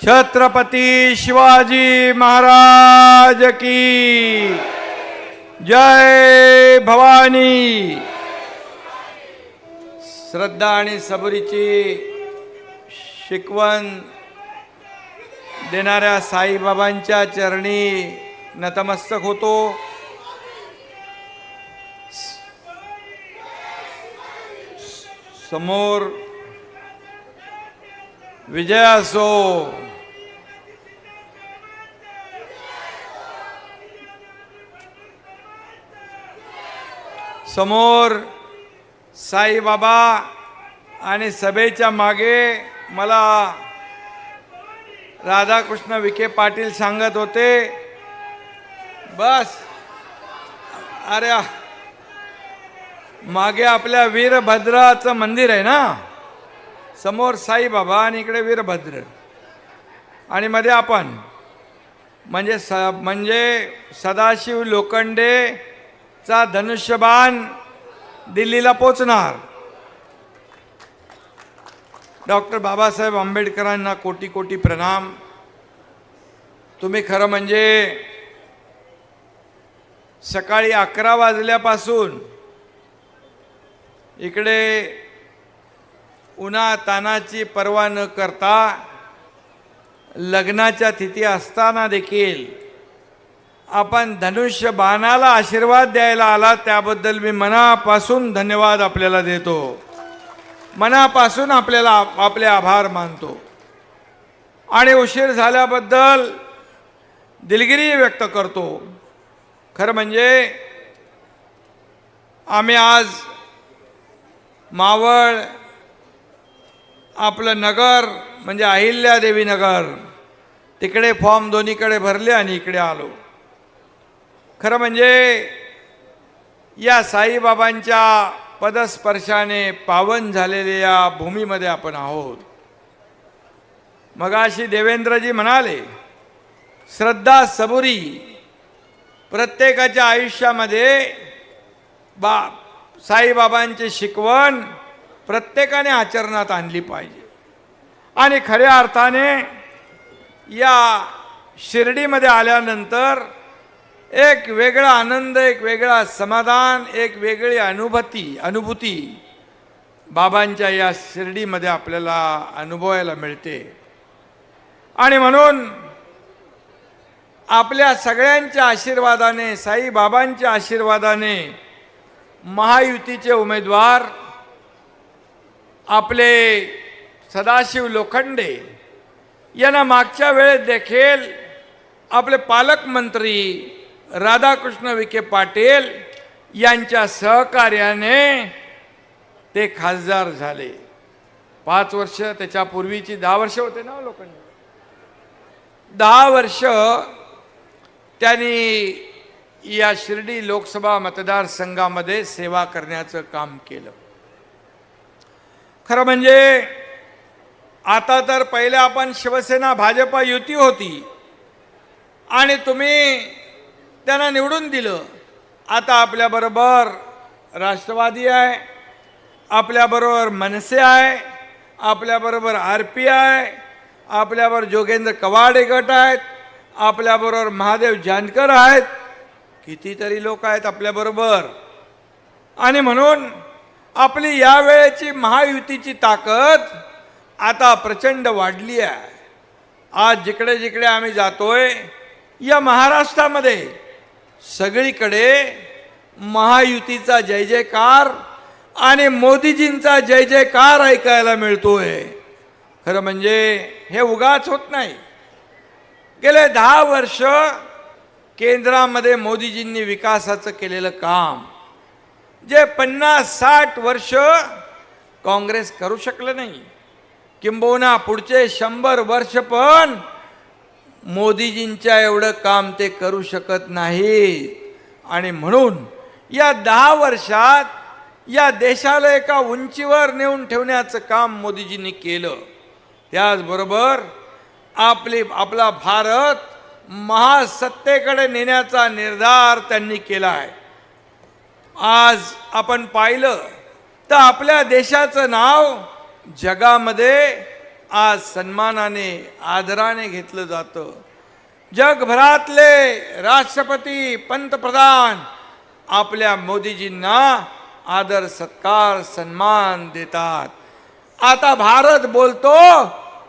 छत्रपती शिवाजी महाराज की जय भवानी। श्रद्धा आणि सबुरीची शिकवण देणाऱ्या साईबाबांच्या चरणी नतमस्तक होतो। समोर विजय असो, समोर साईबाबा आणि सभेच्या मागे मला राधाकृष्ण विखे पाटील सांगत होते, बस अरे मागे आपल्या वीरभद्राचं मंदिर आहे ना, समोर साईबाबा आणि इकडे वीरभद्र आणि मध्ये आपण म्हणजे सदाशिव लोखंडेचा धनुष्यबाण दिल्लीला पोचणार। डॉक्टर बाबासाहेब आंबेडकरांना कोटी कोटी प्रणाम। तुम्ही खरं म्हणजे सकाळी 11 वाजल्यापासून इकडे उन्हा तानाची पर्वा न करता लग्नाच्या तिथी असताना देखील आपण धनुष्य बाणाला आशीर्वाद द्यायला आला, त्याबद्दल मी मनापासून धन्यवाद आपल्याला देतो, मनापासून आपल्याला आपले आभार मानतो आणि उशीर झाल्याबद्दल दिलगिरी व्यक्त करतो। खरं म्हणजे आम्ही आज मावळ आपलं नगर म्हणजे अहिल्यादेवी नगर तिकडे फॉर्म दोन्हीकडे भरले आणि इकडे आलो। खरं म्हणजे या साईबाबांच्या पदस्पर्शाने पावन झालेल्या या भूमीमध्ये आपण आहोत। मगाशी देवेंद्रजी म्हणाले, श्रद्धा सबुरी प्रत्येकाच्या आयुष्यामध्ये साईबाबांची शिकवण प्रत्येकाने आचरणात आणली पाहिजे आणि खऱ्या अर्थाने या शिर्डीमध्ये आल्यानंतर एक वेगळा आनंद, एक वेगळा समाधान, एक वेगळी अनुभूती बाबांच्या या शिर्डीमध्ये आपल्याला अनुभवायला मिळते। आणि म्हणून आपल्या सगळ्यांच्या आशीर्वादाने, साईबाबांच्या आशीर्वादाने महायुतीचे उमेदवार आपले सदाशिव लोखंडे यांना मागच्या वेळेत देखील आपले पालकमंत्री राधाकृष्ण विखे पाटील यांच्या सहकार्याने ते खासदार झाले। 5 वर्ष, त्याच्यापूर्वीची 10 वर्ष होते ना लोखंडे, 10 वर्ष त्यांनी या शिर्डी लोकसभा मतदारसंघामध्ये सेवा करण्याचं काम केलं। खरं म्हणजे आता तर पहिले आपण शिवसेना भाजपा युती होती आणि तुम्ही त्यांना निवडून दिलं। आता आपल्याबरोबर राष्ट्रवादी आहे, आपल्याबरोबर मनसे आहे, आपल्याबरोबर RP आहे, आपल्याबरोबर जोगेंद्र कवाडे गट आहेत, आपल्याबरोबर महादेव जानकर आहेत, कितीतरी लोक आहेत आपल्याबरोबर। आणि म्हणून आपली यावेळेची महायुतीची ताकद आता प्रचंड वाढली आहे। आज जिकडे जिकडे आम्ही जातोय या महाराष्ट्रामध्ये सगळीकडे महायुतीचा जय जयकार आणि मोदीजींचा जय जयकार ऐकायला मिळतोय। खरं म्हणजे हे उगाच होत नाही। गेले 10 वर्ष केंद्रामध्ये मोदीजींनी विकासाचं केलेलं काम जे 50-60 वर्ष काँग्रेस करू शकलं नाही, किंबहुना पुढचे 100 वर्ष पण मोदीजींच्या एवढं काम ते करू शकत नाही। आणि म्हणून या 10 वर्षात या देशाला एका उंचीवर नेऊन ठेवण्याचं काम मोदीजींनी केलं। त्याचबरोबर आपला भारत महासत्तेकडे नेण्याचा निर्धार त्यांनी केला आहे। आज आपण पाहिलं तर आपल्या देशाचं नाव जगामध्ये आज सन्मानाने आदराने घेतलं जातं. जगभरातले राष्ट्रपती पंतप्रधान आपल्या मोदीजींना आदर सत्कार सन्मान देतात. आता भारत बोलतो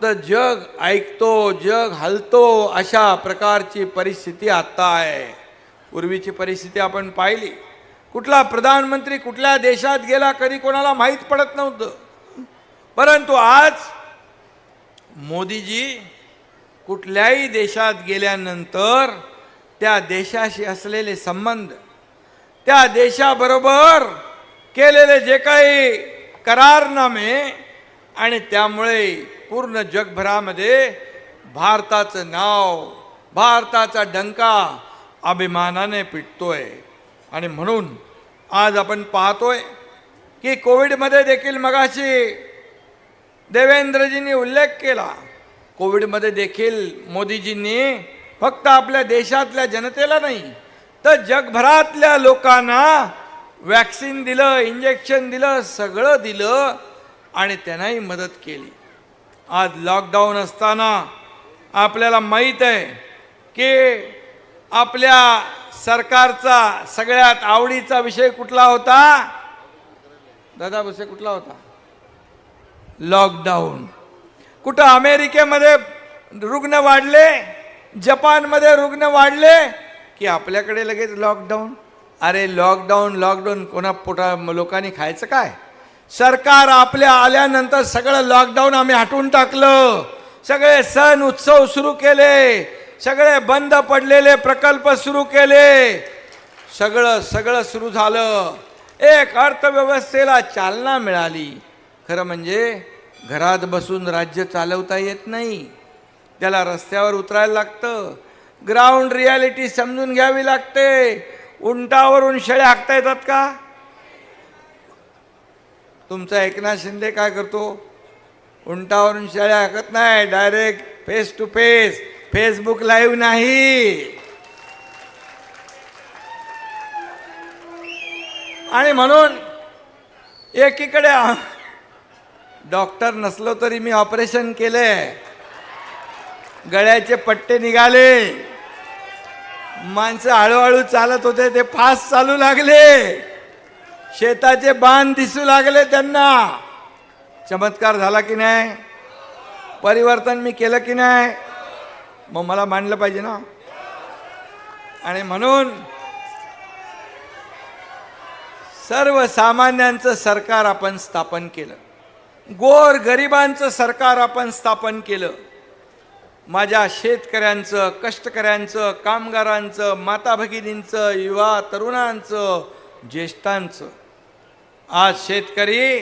तर जग ऐकतो, जग हलतो. अशा प्रकारची परिस्थिती आता आहे. पूर्वीची परिस्थिती आपण पाहिली. कुठला प्रधानमंत्री कुठल्या देशात गेला कधी कोणाला माहीत पडत नव्हतं. परंतु आज मोदीजी कुठल्याही देशात गेल्यानंतर त्या देशाशी असलेले संबंध, त्या देशाबरोबर केलेले जे काही करारनामे आणि त्यामुळे पूर्ण जगभरामध्ये भारताचं नाव, भारताचा डंका अभिमानाने पिटतोय. आणि म्हणून आज आपण पाहतोय की कोविडमध्ये देखील मगाशी देवेंद्रजींनी उल्लेख केला. कोविडमध्ये देखील मोदीजींनी फक्त आपल्या देशातल्या जनतेला नाही तर जगभरातल्या लोकांना वॅक्सिन दिलं, इंजेक्शन दिलं, सगळं दिलं आणि त्यांनाही मदत केली. आज लॉकडाऊन असताना आपल्याला माहीत आहे की आपल्या सरकारचा सगळ्यात आवडीचा विषय कुठला होता? दादा विषय कुठला होता? लॉकडाऊन. कुठं अमेरिकेमध्ये रुग्ण वाढले, जपानमध्ये रुग्ण वाढले की आपल्याकडे लगेच लॉकडाऊन. अरे लॉकडाऊन कोणा पोटा लोकांनी खायचं काय? सरकार आपल्या आल्यानंतर सगळं लॉकडाऊन आम्ही हटवून टाकलं. सगळे सण उत्सव सुरू केले, सगळे बंद पडलेले प्रकल्प सुरू केले, सगळं सुरू झालं. एक अर्थव्यवस्थेला चालना मिळाली. खरं म्हणजे घरात बसून राज्य चालवता येत नाही. त्याला रस्त्यावर उतरायला लागतं. ग्राउंड रियालिटी समजून घ्यावी लागते. उंटावरून शेळ्या हाकता येतात का? तुमचा एकनाथ शिंदे काय करतो? उंटावरून शेळ्या हाकत नाही, direct face to face. Facebook live नाही. आणि म्हणून एकीकडे डॉक्टर नसलो तरी मी ऑपरेशन केले, गळ्याचे पट्टे निघाले, माणसं हळूहळू चालत होते ते फास्ट चालू लागले, शेताचे बांध दिसू लागले त्यांना. चमत्कार झाला की नाही? परिवर्तन मी केलं की नाही? मग मला मानलं पाहिजे ना. आणि म्हणून सर्वसामान्यांचं सरकार आपण स्थापन केलं, गोर गरिबांचं सरकार आपण स्थापन केलं. माझ्या शेतकऱ्यांचं, कष्टकऱ्यांचं, कामगारांचं, माता भगिनींचं, युवा तरुणांचं, ज्येष्ठांचं. आज शेतकरी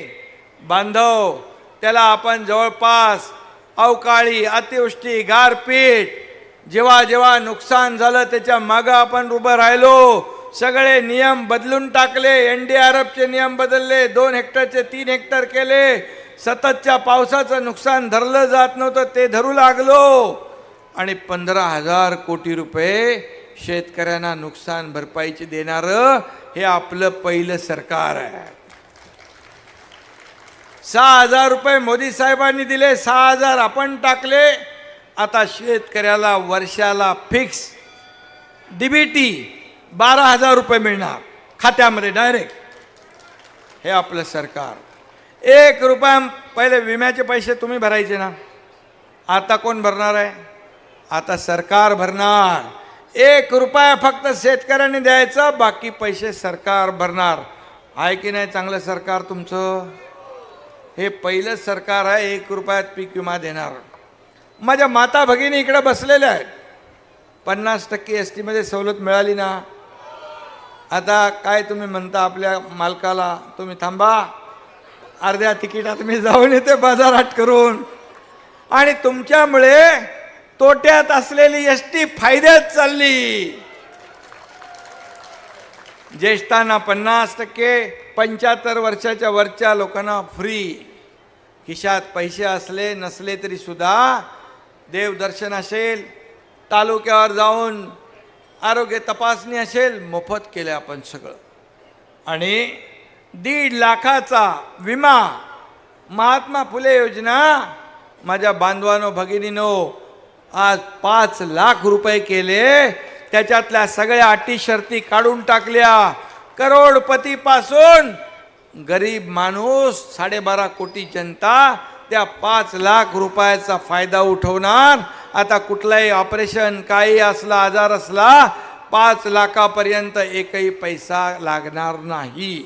बांधव त्याला आपण जवळपास अवकाळी, अतिवृष्टी, गारपीट जेव्हा जेव्हा नुकसान झालं त्याच्या मागं आपण उभं राहिलो. सगळे नियम बदलून टाकले. NDRFचे नियम बदलले, 2 हेक्टरचे 3 हेक्टर केले. सततच्या पावसाचं नुकसान धरलं जात नव्हतं ते धरू लागलो. आणि 15,000 कोटी रुपये शेतकऱ्यांना नुकसान भरपाईचे देणारं हे आपलं पहिलं सरकार आहे. 6,000 रुपये मोदी साहेबांनी दिले, 6,000 आपण टाकले. आता शेतकऱ्याला वर्षाला फिक्स DBT 12,000 रुपये मिळणार खात्यामध्ये डायरेक्ट. हे आपलं सरकार. 1 रुपया पहिले विम्याचे पैसे तुम्ही भरायचे ना, आता कोण भरणार आहे? आता सरकार भरणार. 1 रुपया फक्त शेतकऱ्यांनी द्यायचं, बाकी पैसे सरकार भरणार. आहे की नाही चांगलं सरकार तुमचं? हे पहिलं सरकार आहे 1 रुपयात पीक विमा देणार. माझ्या माता भगिनी इकडे बसलेल्या आहेत. 50% ST मध्ये सवलत मिळाली ना. आता काय तुम्ही म्हणता आपल्या मालकाला, तुम्ही थांबा, अर्ध्या तिकिटात मी जाऊन येते बाजारात करून. आणि तुमच्यामुळे तोट्यात असलेली ST फायद्यात चालली. ज्येष्ठांना 50%, 75 वर्षाच्या वरच्या लोकांना फ्री. खिशात पैसे असले नसले तरी सुद्धा देवदर्शन असेल, तालुक्यावर जाऊन आरोग्य तपासणी असेल, मोफत केले आपण सगळं. आणि 1.5 लाखाचा विमा, महात्मा फुले योजना माझ्या बांधवानो भगिनीनो, आज 5 लाख रुपये केले, त्याच्यातल्या सगळ्या अटी शर्ती काढून टाकल्या. करोडपतीपासून गरीब माणूस 12.5 कोटी जनता त्या 5 लाख रुपयाचा फायदा उठवणार. आता कुठलाही ऑपरेशन, काही असला, आजार असला, 5 लाखापर्यंत एकही पैसा लागणार नाही.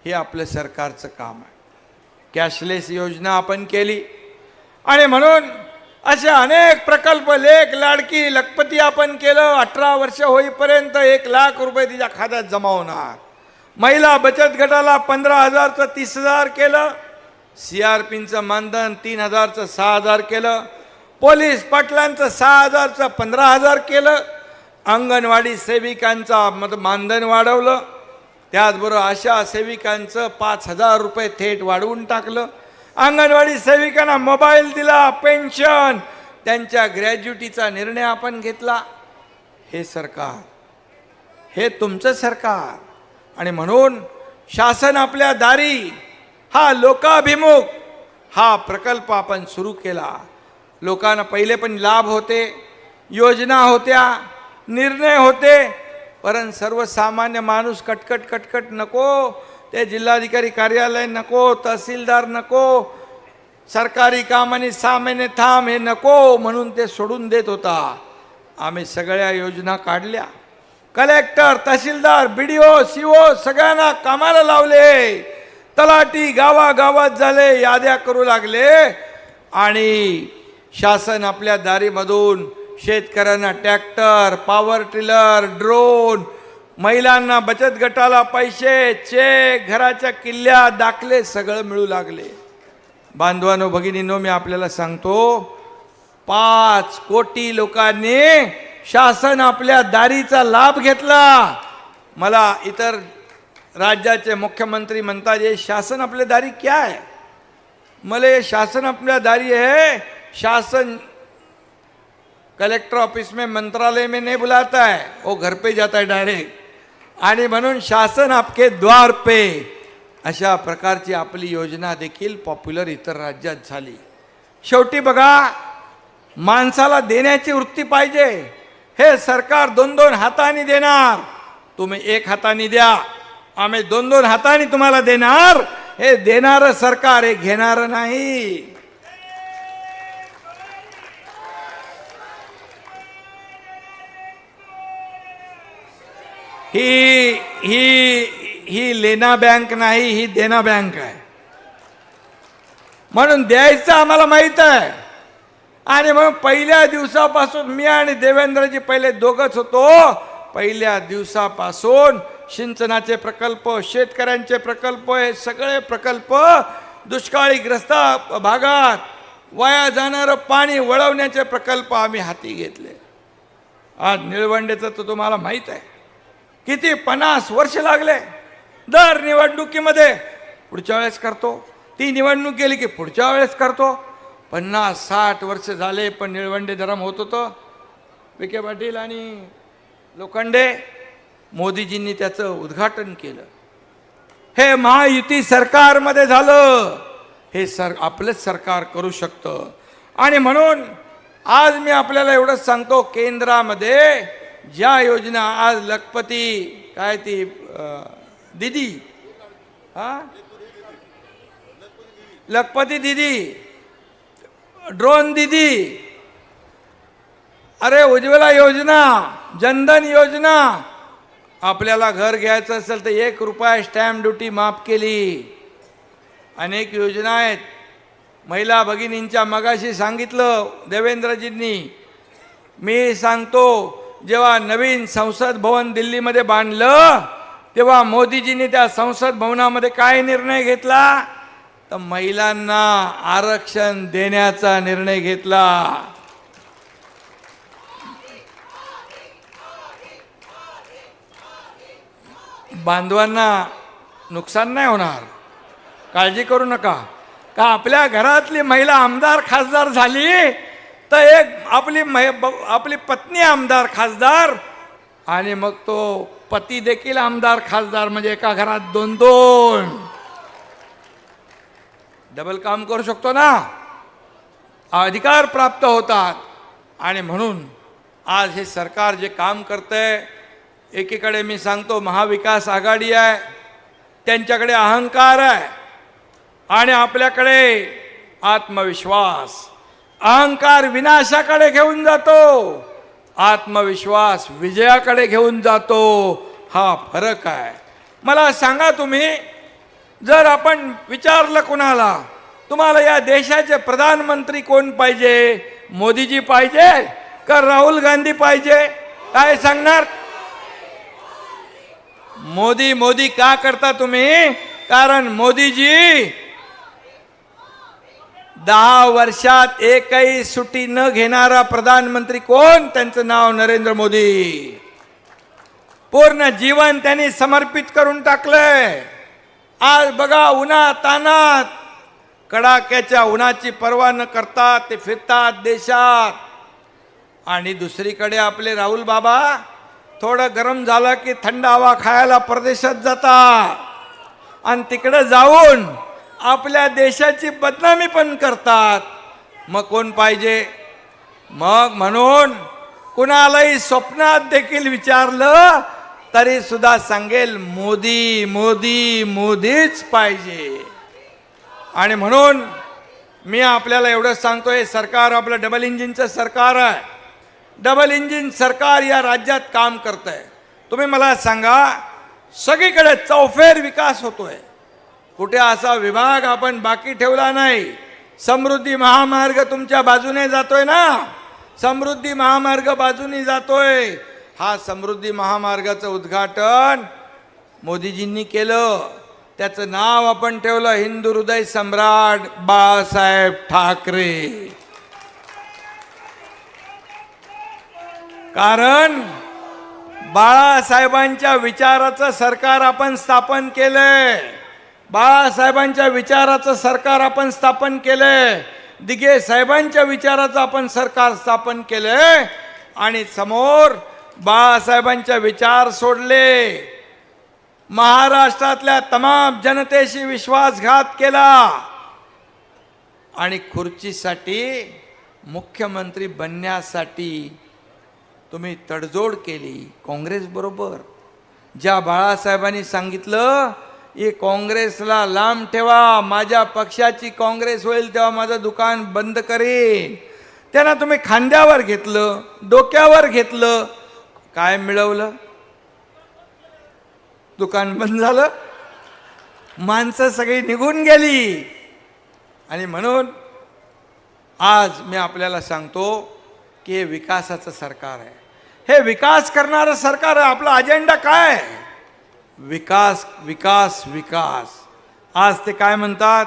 हे आपलं सरकारचं काम आहे. कॅशलेस योजना आपण केली आणि म्हणून असे अनेक प्रकल्प, लेक लाडकी लखपती आपण केलं. 18 वर्ष होईपर्यंत 1 लाख रुपये तिच्या खात्यात जमा होणार. महिला बचत गटाला 15,000चं 30,000 केलं. CRPचं मानधन 3,000चं 6,000 केलं. पोलीस पाटलांचं 6,000चं 15,000 केलं. अंगणवाडी सेविकांचं मानधन वाढवलं. त्याचबरोबर आशा सेविकांचं 5,000 रुपये थेट वाढवून टाकलं. अंगणवाडी सेविकांना मोबाईल दिला, पेन्शन, त्यांच्या ग्रॅज्युटीचा निर्णय आपण घेतला. हे सरकार, हे तुमचं सरकार. आणि म्हणून शासन आपल्या दारी हा लोकाभिमुख हा प्रकल्प आपण सुरू केला. लोकांना पहिले पण लाभ होते, योजना होत्या, निर्णय होते, परंतु सर्वसामान्य माणूस कटकट कटकट नको, ते जिल्हाधिकारी कार्यालय नको, तहसीलदार नको, सरकारी काम आणि 6 महिने थांब हे नको म्हणून ते सोडून देत होता. आम्ही सगळ्या योजना काढल्या. कलेक्टर, तहसीलदार, BDO, CO सगळ्यांना कामाला लावले. तलाठी गावागावात झाले, याद्या करू लागले. आणि शासन आपल्या दारीमधून शेतकऱ्यांना ट्रॅक्टर, पॉवर टिलर, ड्रोन, महिलांना बचत गटाला पैसे, चेक, घराच्या किल्ल्या, दाखले सगळं मिळू लागले. बांधवानो भगिनींनो, मी आपल्याला सांगतो, 5 कोटी लोकांनी शासन आपल्या दारीचा लाभ घेतला. मला इतर राज्याचे मुख्यमंत्री म्हणतात, ये शासन आपल्या दारी क्या है? मला ये शासन अपना दारी है. शासन कलेक्टर ऑफिस में, मंत्रालय में नहीं बुलाता है, वो घर पे जाता है डायरेक्ट. आणि म्हणून शासन आपके द्वार पे, अशा प्रकारची आपली योजना देखील पॉप्युलर इतर राज्यात झाली. शेवटी बघा, माणसाला देण्याची वृत्ती पाहिजे. हे सरकार 2-2 हातांनी देणार. तुम्ही 1 हातांनी द्या, आम्ही 2-2 हातांनी तुम्हाला देणार. हे देणारं सरकार, हे घेणारं नाही. ही लेना बँक नाही, ही देना बँक आहे. म्हणून द्यायचं आम्हाला माहित आहे. आणि म्हणून पहिल्या दिवसापासून मी आणि देवेंद्रजी पहिले दोघंच होतो. पहिल्या दिवसापासून सिंचनाचे प्रकल्प, शेतकऱ्यांचे प्रकल्प, हे सगळे प्रकल्प, दुष्काळीग्रस्त भागात वाया जाणारं पाणी वळवण्याचे प्रकल्प आम्ही हाती घेतले. आज निळवंडेचं तर तुम्हाला माहीत आहे किती 50 वर्ष लागले. दर निवडणुकीमध्ये पुढच्या वेळेस करतो, ती निवडणूक गेली की पुढच्या वेळेस करतो. 50-60 वर्ष झाले, पण निळवंडे धरम होत होतं. विखे पाटील आणि लोखंडे, मोदीजींनी त्याचं उद्घाटन केलं. हे महायुती सरकारमध्ये झालं. हे आपलंच सरकार करू शकतं. आणि म्हणून आज मी आपल्याला एवढंच सांगतो, केंद्रामध्ये ज्या योजना आज लखपती, काय ती दीदी, लखपती दीदी, ड्रोन दीदी, अरे उज्ज्वला योजना, जनधन योजना, आपल्याला घर घ्यायचं असेल तर 1 रुपया स्टॅम्प ड्युटी माफ केली. अनेक योजना आहेत. महिला भगिनींच्या मगाशी सांगितलं देवेंद्रजींनी. मी सांगतो, जेव्हा नवीन संसद भवन दिल्लीमध्ये बांधलं, तेव्हा मोदीजींनी त्या संसद भवनामध्ये काय निर्णय घेतला, तर महिलांना आरक्षण देण्याचा निर्णय घेतला. बांधवांना नुकसान नाही होणार, काळजी करू नका. का आपल्या घरातली महिला आमदार खासदार झाली तर एक आपली पत्नी आमदार खासदार, आणि मग तो पती देखील आमदार खासदार, म्हणजे एका घरात 2-2 डबल काम करू शकतो ना. अधिकार प्राप्त होतात. आणि म्हणून आज हे सरकार जे काम करतंय, एकीकडे मी सांगतो महाविकास आघाडी आहे, त्यांच्याकडे अहंकार आहे आणि आपल्याकडे आत्मविश्वास. अहंकार विनाशाकडे घेऊन जातो, आत्मविश्वास विजयाकडे घेऊन जातो. हा फरक आहे. मला सांगा, तुम्ही जर आपण विचारलं कुणाला, तुम्हाला या देशाचे प्रधानमंत्री कोण पाहिजे, मोदीजी पाहिजे का राहुल गांधी पाहिजे, काय सांगणार? मोदी मोदी का करता तुम्ही? कारण मोदीजी 10 वर्षात एकही सुट्टी न घेणारा प्रधानमंत्री कोण? त्यांचं नाव नरेंद्र मोदी. पूर्ण जीवन त्यांनी समर्पित करून टाकलंय. आज बघा, उन्हात तानात कडाक्याच्या उन्हाची पर्वा न करता ते फिरतात देशात. आणि दुसरीकडे आपले राहुल बाबा थोडं गरम झालं की थंड हवा खायला परदेशात जातात आणि तिकडे जाऊन आपल्या देशाची बदनामी पण करतात. मग कोण पाहिजे? मग म्हणून कुणालाही स्वप्नात देखील विचारलं तरी सुद्धा सांगेल मोदी मोदी मोदीच पाहिजे. आणि म्हणून मी आपल्याला एवढं सांगतोय, सरकार आपलं डबल इंजिनचं सरकार आहे. डबल इंजिन सरकार या राज्यात काम करतंय. तुम्ही मला सांगा, सगळीकडे चौफेर विकास होतोय. कुठे असा विभाग आपण बाकी ठेवला नाही. समृद्धी महामार्ग तुमच्या बाजूने जातोय ना, समृद्धी महामार्ग बाजूने जातोय. हा समृद्धी महामार्गाचं उद्घाटन मोदीजींनी केलं. त्याचं नाव आपण ठेवलं हिंदू हृदय सम्राट बाळासाहेब ठाकरे. कारण बाळासाहेबांच्या विचाराचं सरकार आपण स्थापन केलंय. बाळासाहेबांच्या विचाराचं सरकार आपण स्थापन केलंय. दिघे साहेबांच्या विचाराचं आपण सरकार स्थापन केलंय. आणि समोर बाळासाहेबांच्या विचार सोडले, महाराष्ट्रातल्या तमाम जनतेशी विश्वासघात केला आणि खुर्चीसाठी, मुख्यमंत्री बनण्यासाठी तुम्ही तडजोड केली काँग्रेस बरोबर. ज्या बाळासाहेबांनी सांगितलं की काँग्रेसला लांब ठेवा, माझ्या पक्षाची काँग्रेस होईल तेव्हा माझं दुकान बंद करेन, त्यांना तुम्ही खांद्यावर घेतलं, डोक्यावर घेतलं. काय मिळवलं? दुकान बंद झालं, माणसं सगळी निघून गेली. आणि म्हणून आज मी आपल्याला सांगतो की हे विकासाचं सरकार आहे, हे विकास करणारं सरकार आहे. आपला अजेंडा काय? विकास विकास विकास. आज ते काय म्हणतात?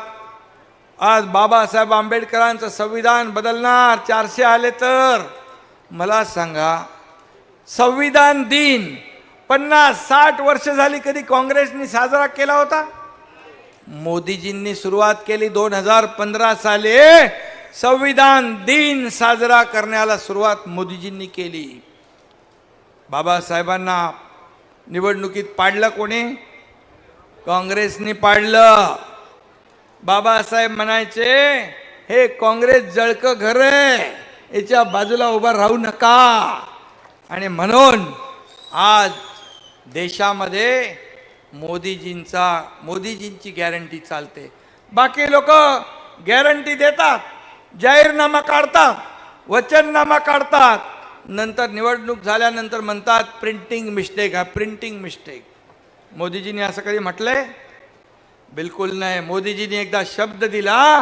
आज बाबासाहेब आंबेडकरांचं संविधान बदलणार, 400 आले तर. मला सांगा, संविधान दिन 50-60 वर्ष झाली कधी काँग्रेसनी साजरा केला होता? मोदीजींनी सुरुवात केली 2015 साली. संविधान दिन साजरा करण्याला सुरुवात मोदीजींनी केली. बाबासाहेबांना निवडणुकीत पाडलं कोणी? काँग्रेसनी पाडलं. बाबासाहेब म्हणायचे, हे काँग्रेस जळकं घर आहे, याच्या बाजूला उभा राहू नका. आणि म्हणून आज देशामध्ये मोदीजींची गॅरंटी चालते. बाकी लोक गॅरंटी देतात, जाहीरनामा काढतात, वचननामा काढतात, नंतर निवडणूक झाल्यानंतर म्हणतात प्रिंटिंग मिस्टेक आहे, प्रिंटिंग मिस्टेक. मोदीजींनी असं कधी म्हटलंय? बिलकुल नाही. मोदीजींनी एकदा शब्द दिला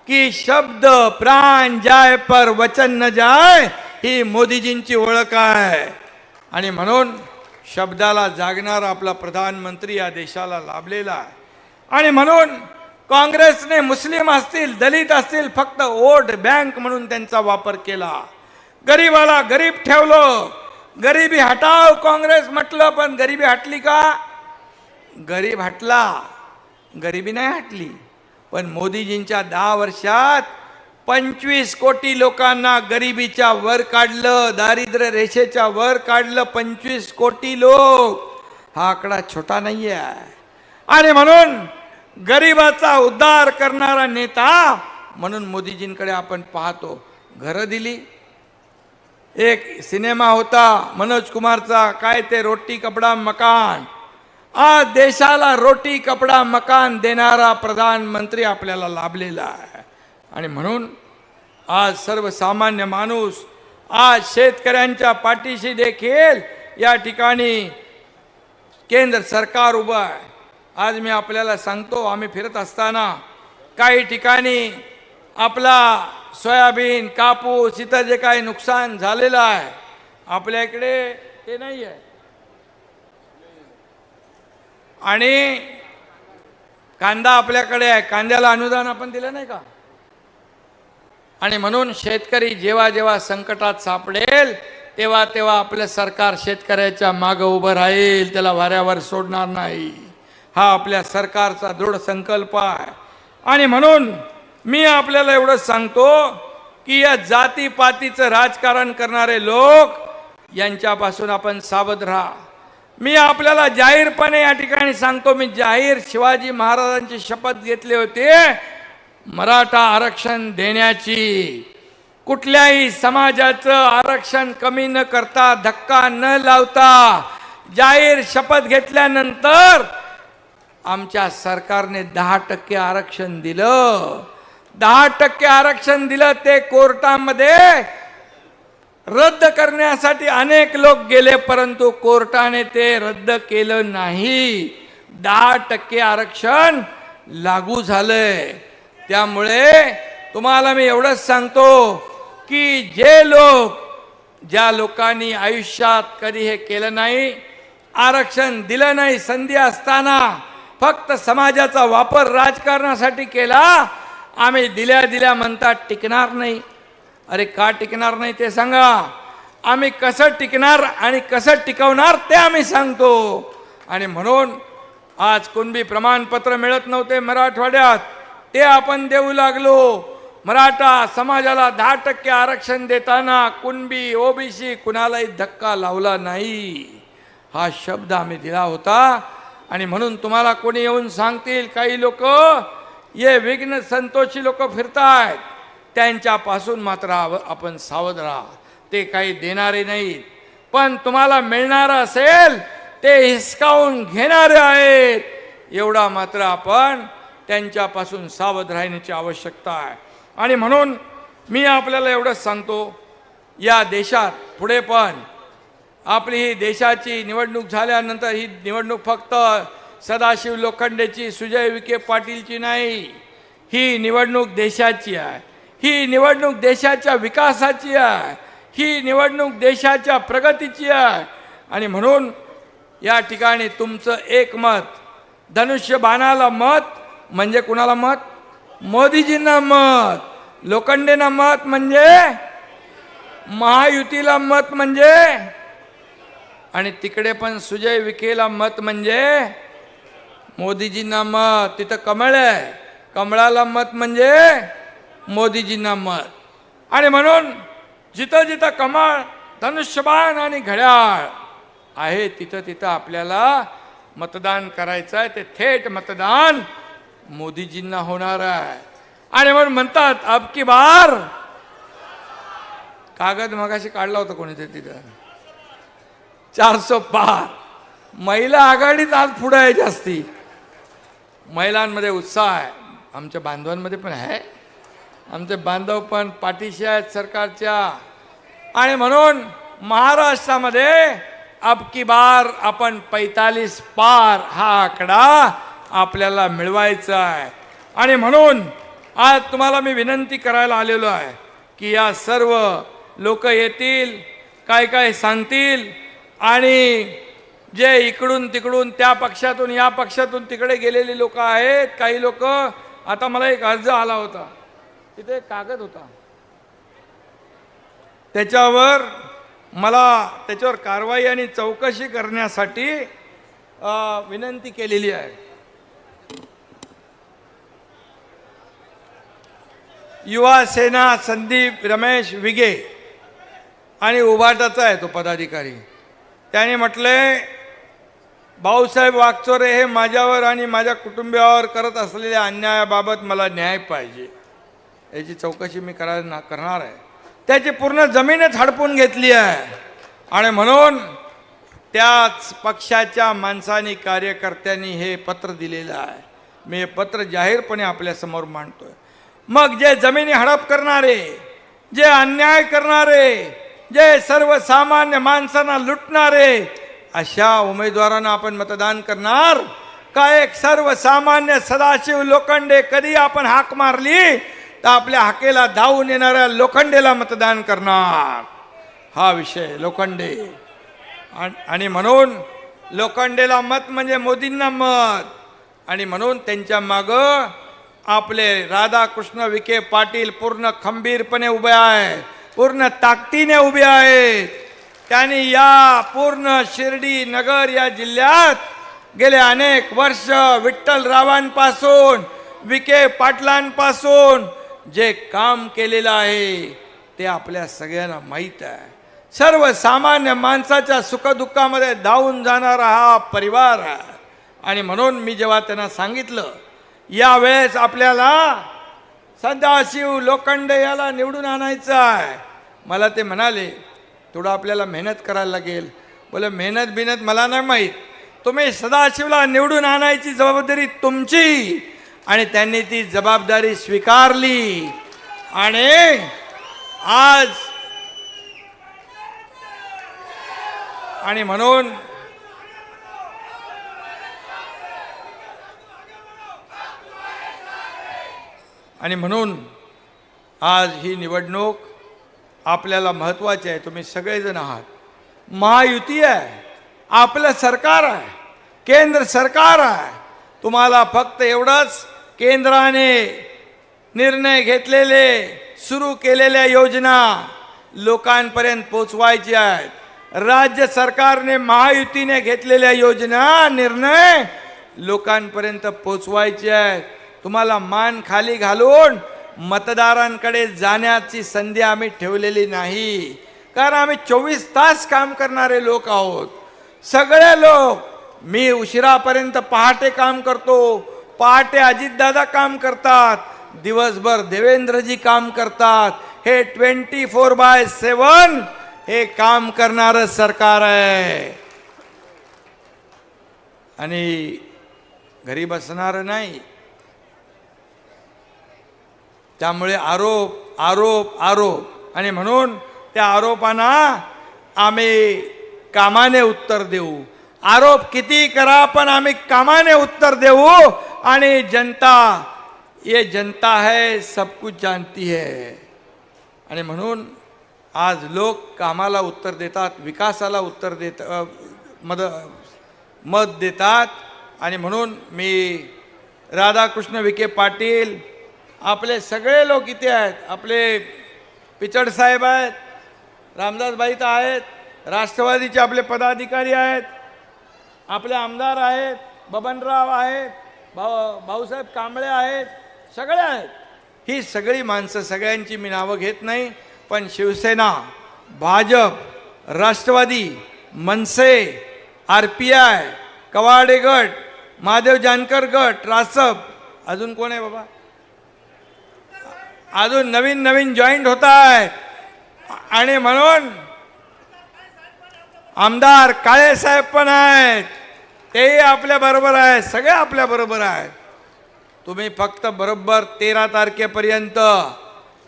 की शब्द प्राण जाय पर वचन न जाय, ही मोदीजींची ओळख आहे. आणि म्हणून शब्दाला जागणारा आपला प्रधानमंत्री या देशाला लाभलेला आहे. आणि म्हणून काँग्रेसने मुस्लिम असतील, दलित असतील, फक्त वोट बँक म्हणून त्यांचा वापर केला. गरीबाला गरीब ठेवलं, गरिबी हटाव काँग्रेस म्हटलं, पण गरिबी हटली का? गरीब हटला, गरिबी नाही हटली. पण मोदीजींच्या 10 वर्षात 25 कोटी लोकांना गरिबीच्या वर काढलं, दारिद्र्य रेषेच्या वर काढलं. 25 कोटी लोक, हा आकडा छोटा नाही आहे. आणि म्हणून गरिबाचा उद्धार करणारा नेता म्हणून मोदीजींकडे आपण पाहतो. घरं दिली. एक सिनेमा होता मनोज कुमारचा, काय ते रोटी कपडा मकान. आज देशाला रोटी कपडा मकान देणारा प्रधानमंत्री आपल्याला लाभलेला आहे. आणि म्हणून आज सर्वसामान्य माणूस, आज शेतकऱ्यांच्या पाठीशी देखील या ठिकाणी केंद्र सरकार उभं आहे. आज मी आपल्याला सांगतो, आम्ही फिरत असताना काही ठिकाणी आपला सोयाबीन, कापूस, इथं जे काही नुकसान झालेलं आहे, आपल्या इकडे ते नाही आहे. आणि कांदा आपल्याकडे आहे, कांद्याला अनुदान आपण दिलं नाही का? आणि म्हणून शेतकरी जेव्हा जेव्हा संकटात सापडेल तेव्हा तेव्हा आपलं सरकार शेतकऱ्याच्या मागं उभं राहील, त्याला वाऱ्यावर सोडणार नाही. हा आपल्या सरकारचा दृढ संकल्प आहे. आणि म्हणून मी आपल्याला एवढंच सांगतो की या जातीपातीचं राजकारण करणारे लोक यांच्यापासून आपण सावध राहा. मी आपल्याला जाहीरपणे या ठिकाणी सांगतो, मी जाहीर शिवाजी महाराजांची शपथ घेतली होती मराठा आरक्षण देण्याची. कुठल्याही समाजाचं आरक्षण कमी न करता, धक्का न लावता जाहीर शपथ घेतल्यानंतर आमच्या सरकारने 10% आरक्षण दिलं. 10% आरक्षण दिलं. ते कोर्टामध्ये रद्द करण्यासाठी अनेक लोक गेले, परंतु कोर्टाने ते रद्द केलं नाही. 10% आरक्षण लागू झालंय. त्यामुळे तुम्हाला मी एवढंच सांगतो की ज्या लोकांनी आयुष्यात कधी हे केलं नाही, आरक्षण दिलं नाही, संधी असताना फक्त समाजाचा वापर राजकारणासाठी केला, आम्ही दिल्या म्हणतात टिकणार नाही. अरे का टिकणार नाही ते सांगा. आम्ही कसं टिकणार आणि कसं टिकवणार ते आम्ही सांगतो. आणि म्हणून आज कुणबी प्रमाणपत्र मिळत नव्हते मराठवाड्यात, ते आपण देऊ लागलो. मराठा समाजाला 10% आरक्षण देताना कुणबी, ओबीसी कुणालाही धक्का लावला नाही. हा शब्द आम्ही दिला होता. आणि म्हणून तुम्हाला कोणी येऊन सांगतील, काही लोक ये विघ्न संतोषी लोक फिरतायत, त्यांच्यापासून मात्र आपण सावध राहा. ते काही देणारे नाहीत, पण तुम्हाला मिळणार असेल ते हिसकावून घेणारे आहेत. एवढा मात्र आपण त्यांच्यापासून सावध राहण्याची आवश्यकता आहे. आणि म्हणून मी आपल्याला एवढंच सांगतो, या देशात पुढे पण आपली ही देशाची निवडणूक झाल्यानंतर ही निवडणूक फक्त सदाशिव लोखंडेची, सुजय विखे पाटीलची नाही. ही निवडणूक देशाची आहे. ही निवडणूक देशाच्या विकासाची आहे. ही निवडणूक देशाच्या प्रगतीची आहे. आणि म्हणून या ठिकाणी तुमचं एक मत, धनुष्यबाणाला मत म्हणजे कुणाला मत? मोदीजींना मत. लोखंडेंना मत म्हणजे महायुतीला मत म्हणजे, आणि तिकडे पण सुजय विखेला मत म्हणजे मोदीजींना मत. तिथं कमळ आहे, कमळाला मत म्हणजे मोदीजींना मत. आणि म्हणून जिथं जिथं कमळ, धनुष्यबाण आणि घड्याळ आहे तिथं तिथं आपल्याला मतदान करायचं आहे. ते थेट मतदान मोदीजींना होणार आहे. आणि म्हणून म्हणतात अब की बार, कागद मगाशी काढला होता कोणीतरी तिथं, 400 पार. महिला आघाडीत आज पुढे आहे जास्ती. महिलांमध्ये उत्साह आहे, आमच्या बांधवांमध्ये पण आहे. आमचे बांधव पण पाठीशी आहेत सरकारच्या. आणि म्हणून महाराष्ट्रामध्ये अब की बार आपण 45 पार हा आकडा आपल्याला मिळवायचा आहे. आणि म्हणून आज तुम्हाला मी विनंती करायला आलेलो आहे की या सर्व लोक येतील, काय काय सांगतील, आणि जे इकडून तिकडून, त्या पक्षातून या पक्षातून तिकडे गेलेले लोक आहेत, काही लोक. आता मला एक अर्ज आला होता, तिथे एक कागद होता, त्याच्यावर मला त्याच्यावर कारवाई आणि चौकशी करण्यासाठी विनंती केलेली आहे. युवा सेना संदीप रमेश विगे आणि उभाटाचा आहे तो पदाधिकारी. त्याने म्हटले, भाऊसाहेब वागचोरे हे माझ्यावर आणि माझ्या कुटुंबियावर करत असलेल्या अन्यायाबाबत मला न्याय पाहिजे. याची चौकशी मी करणार आहे. त्याची पूर्ण जमीनच हडपून घेतली आहे. आणि म्हणून त्याच पक्षाच्या माणसांनी कार्यकर्त्यांनी हे पत्र दिलेलं आहे. मी हे पत्र जाहीरपणे आपल्यासमोर मांडतोय. मग जे जमिनी हडप करणारे, जे अन्याय करणारे, जे सर्वसामान्य माणसांना लुटणारे, अशा उमेदवारांना आपण मतदान करणार का एक सर्वसामान्य सदाशिव लोखंडे? कधी आपण हाक मारली तर आपल्या हाकेला धावून येणाऱ्या लोखंडेला मतदान करणार. हा विषय लोखंडे. आणि म्हणून लोखंडेला मत म्हणजे मोदींना मत. आणि म्हणून त्यांच्या मागं आपले राधाकृष्ण विखे पाटील पूर्ण खंबीरपणे उभे आहेत, पूर्ण ताकदीने उभे आहेत. त्यांनी या पूर्ण शिर्डी नगर या जिल्ह्यात गेले अनेक वर्ष विठ्ठलरावांपासून विखे पाटलांपासून जे काम केलेलं आहे ते आपल्या सगळ्यांना माहीत आहे. सर्वसामान्य माणसाच्या सुखदुःखामध्ये धावून जाणारा हा परिवार आहे. आणि म्हणून मी जेव्हा त्यांना सांगितलं यावेळेस आपल्याला सदाशिव लोखंडे याला निवडून आणायचं आहे, मला ते म्हणाले थोडं आपल्याला मेहनत करायला लागेल. बोले मेहनत बिनत मला नाही माहीत, तुम्ही सदाशिवला निवडून आणायची जबाबदारी तुमची. आणि त्यांनी ती जबाबदारी स्वीकारली. आणि आज आणि म्हणून आज ही निवडणूक आपल्याला महत्त्वाची आहे. तुम्ही सगळेजण आहात, महायुती आहे, आपलं सरकार आहे, केंद्र सरकार आहे. तुम्हाला फक्त एवढंच केंद्राने निर्णय घेतलेले सुरू केलेल्या योजना लोकांपर्यंत पोचवायची आहेत. राज्य सरकारने महायुतीने घेतलेल्या योजना निर्णय लोकांपर्यंत पोचवायचे आहेत. तुम्हाला मान खाली घालून मतदारांकडे जाण्याची संधी आम्ही ठेवलेली नाही. कारण आम्ही 24 तास काम करणारे लोक आहोत. सगळे लोक, मी उशिरापर्यंत पहाटे काम करतो, पहाटे अजितदादा काम करतात, दिवसभर देवेंद्रजी काम करतात. हे 24/7 हे काम करणारं सरकार आहे. आणि घरी बसणारं नाही. त्यामुळे आरोप आरोप आरोप. आणि म्हणून त्या आरोपांना आम्ही कामाने उत्तर देऊ. आरोप किती करा पण आम्ही कामाने उत्तर देऊ. आणि जनता, ये जनता है सब कुछ जानती है. आणि म्हणून आज लोक कामाला उत्तर देतात, विकासाला उत्तर मत देतात. आणि म्हणून मी राधाकृष्ण विखे पाटील, आपले सगळे लोक इथे आहेत, आपले पिचड साहेब आहेत, रामदासबाई तर आहेत, राष्ट्रवादीचे आपले पदाधिकारी आहेत, आपले आमदार आहेत, बबनराव आहेत, भाऊसाहेब कांबळे आहेत, सगळे आहेत. ही सगळी माणसं, सगळ्यांची मी नावं घेत नाही, पण शिवसेना, भाजप, राष्ट्रवादी, मनसे, RPI, कवाडे गट, महादेव जानकर गट, रासप, अजून कोण आहे बाबा, अजून नवीन नवीन जॉईंट होत आहेत. आणि म्हणून आमदार काळे साहेब पण आहेत, तेही आपल्या बरोबर आहेत, सगळे आपल्या बरोबर आहेत. तुम्ही फक्त बरोबर 13 तारखेपर्यंत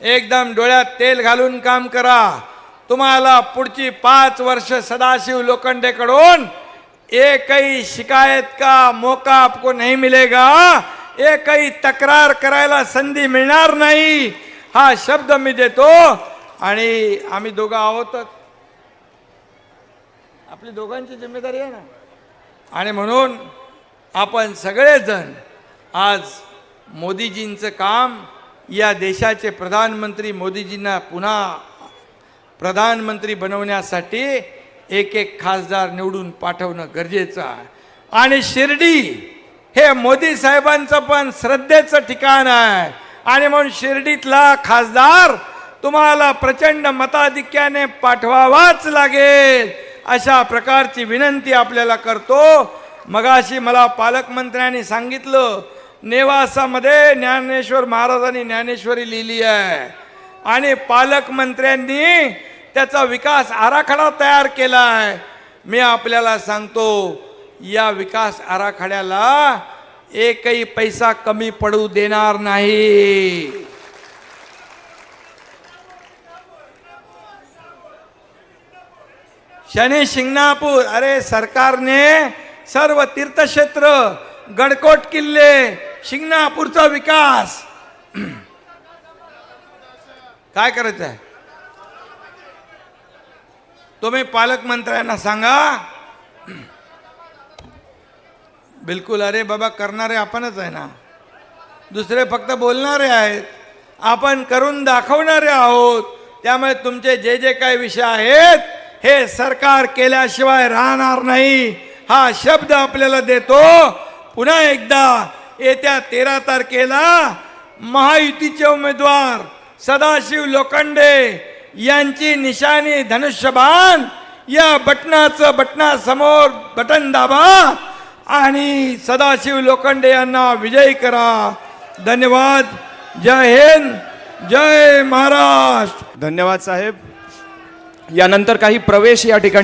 एकदम डोळ्यात तेल घालून काम करा. तुम्हाला पुढची 5 वर्ष सदाशिव लोखंडेकडून एकही शिकायत का मौका आपको नहीं मिलेगा, एकही तक्रार करायला संधी मिळणार नाही, हा शब्द मी देतो. आणि आम्ही दोघं आहोतच, आपली दोघांची जिम्मेदारी आहे ना. आणि म्हणून आपण सगळेजण आज मोदीजींचं काम, या देशाचे प्रधानमंत्री मोदीजींना पुन्हा प्रधानमंत्री बनवण्यासाठी एक एक खासदार निवडून पाठवणं गरजेचं आहे. आणि शिर्डी हे मोदी साहेबांचं पण श्रद्धेचं ठिकाण आहे. आणि म्हणून शिर्डीतला खासदार तुम्हाला प्रचंड मताधिक्याने पाठवावाच लागेल, अशा प्रकारची विनंती आपल्याला करतो. मगाशी मला पालकमंत्र्यांनी सांगितलं नेवासामध्ये ज्ञानेश्वर महाराजांनी ज्ञानेश्वरी लिहिली आहे आणि पालकमंत्र्यांनी त्याचा विकास आराखडा तयार केला आहे. मी आपल्याला सांगतो, या विकास आराखड्याला एकही पैसा कमी पडू देणार नाही. शनी शिंगणापूर, अरे सरकारने सर्व तीर्थक्षेत्र, गडकोट किल्ले, शिंगणापूरचा विकास काय करायचं आहे तुम्ही पालकमंत्र्यांना सांगा. बिलकुल, अरे बाबा करणारे आपणच आहे ना, दुसरे फक्त बोलणारे आहेत, आपण करून दाखवणारे आहोत. त्यामुळे तुमचे जे जे काही विषय आहेत हे सरकार केल्याशिवाय राहणार नाही, हा शब्द आपल्याला देतो. पुन्हा एकदा येत्या 13 तारखेला महायुतीचे उमेदवार सदाशिव लोखंडे यांची निशाणी धनुष्यबाण, या बटनासमोर बटन दाबा आणि सदाशिव लोखंडे यांना विजयी करा. धन्यवाद. जय हिंद, जय महाराष्ट्र. धन्यवाद साहेब. यानंतर काही प्रवेश या ठिकाणी